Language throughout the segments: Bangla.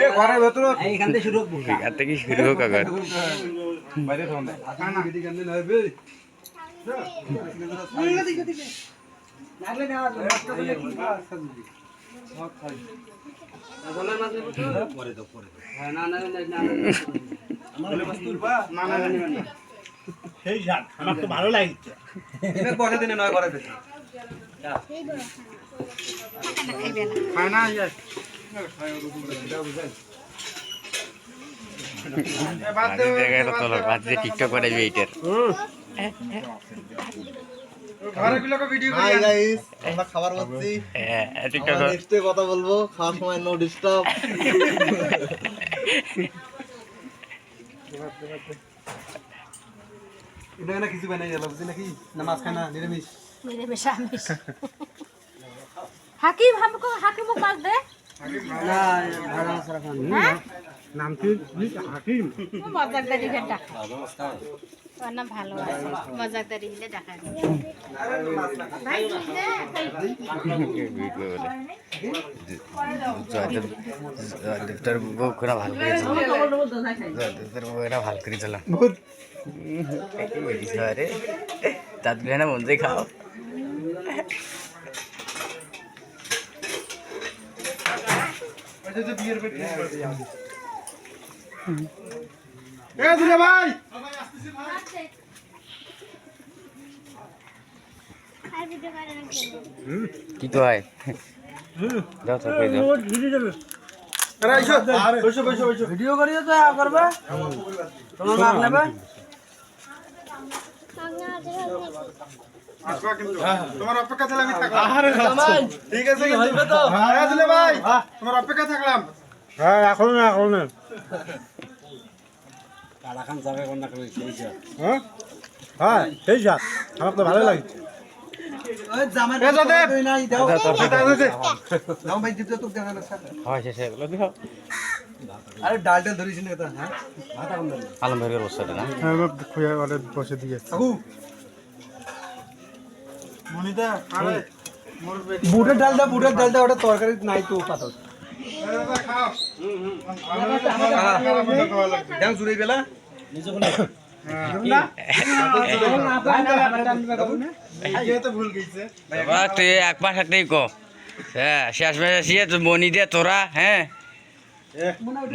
এ ঘরের ভেতর এইখান থেকে শুরু হোক এখান থেকে শুরু হোক আবার বাইরে থাকুন দিদি কান্দে নইবে লাগলে নেওয়া নষ্ট করলে কি আছে দিদি সব খাই গলা না দেব তো পরে দাও হ্যাঁ না আমার বস্তুর বা না সেই জান আমার তো ভালো লাগছে এবার পয়সা দিনে নয় করে দিতে খায় না যাস টিকটক করে এইটার আমরা খাবার খাচ্ছি টিকটক নেক্সটে কথা বলবো খাওয়ার সময় নো ডিস্টার্ব এটা না কিছু বানাই গেল বুঝলি নাকি না মাছ খানা নিরামিষ নিরামিষ আমিষ হাকিম हमको হাকিম কাজ দে না ভাড়া সারা খান নাম কি হাকিম মজাকদারি ঘন্টা ওর নাম ভালো আছে মজাকদারি মিলে দেখা যায় ভাই তোর বউ করে ভালো করেছিল তোর বউ এরা ভালো করেছিল আরে তাদের না মন দিয়ে খাও ভাই কি তো হয় দাও তো কই দাও ভিডিও করিও তো করবে তোমার মাপ নেবে তোমার অপেক্ষা ছিল আমি থাকলাম ঠিক আছে তো হ্যাঁ দিলে ভাই তোমার অপেক্ষা থাকলাম হ্যাঁ এখন না কালাখান যাবে কোন না করে সেই যা হ্যাঁ হ্যাঁ সেই যা আমার তো ভালো লাগছে ওই জামাই নাই দাও দাও ভাই দিতে তো দেখা না হয় শেষ হয়ে গেল দিও আরে ডালটা ধরিস না এটা হ্যাঁ ভাত আগুন দাও আলম ভাইয়ের বসতে না হ্যাঁ খুঁজে ওরে বসে দিয়ে আবু মনিদা আরে বুটের ডালটা ওটা তরকারি নাই তো পাতল খাও দেখ জুড়ে বেলা নিজে কোন ভুল গেছে তুই এক মাস একটাই কো হ্যাঁ শেষ মাসে আসিয়ে তো মনি দিয়ে তোরা হ্যাঁ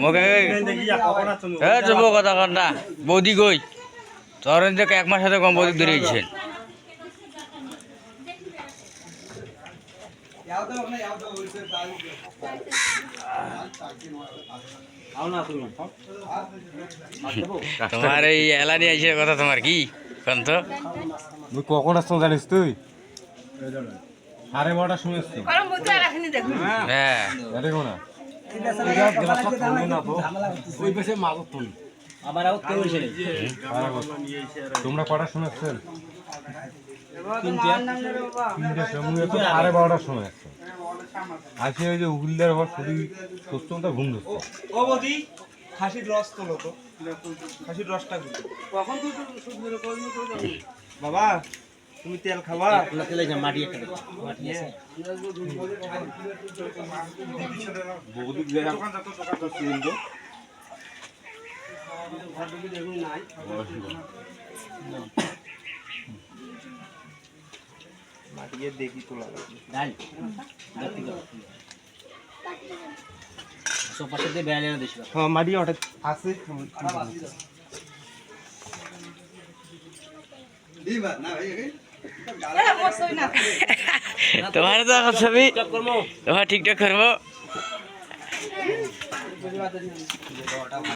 মুখে হ্যাঁ যাবো কথা কর না বৌদি কই তোর এক মাস সাথে কম বৌদি ধরে গেছেন তোমার এই এলানি আইসে কথা তোমার কি কারণ তো তুই কখন আসছো জানিস তুই 12:30 শুনেছি হ্যাঁ দেখো না তোমরা কটা শুনেছেন 3টার সময় তো 12:30টার সময় আসছে আসে ওই যে উকিলদের ঘর শুধু সুস্থটা ঘুম ধরছে ও বদি খাসির রস তোলো তো খাসির রসটা কখন তুই সুন্দর করবি বাবা তুমি তেল খাবা না তেলে যা মাটি একটা মাটি আছে বহুত দোকান যত দোকান করছি কিন্তু মাটি দেখি তোলা ডাল সোফাতে দিয়ে বেড়ে না দিছিল হ্যাঁ মাটি ওটা আছে দিবা না ভাই তোমার তো এখন ছবি তোমার ঠিকঠাক করবো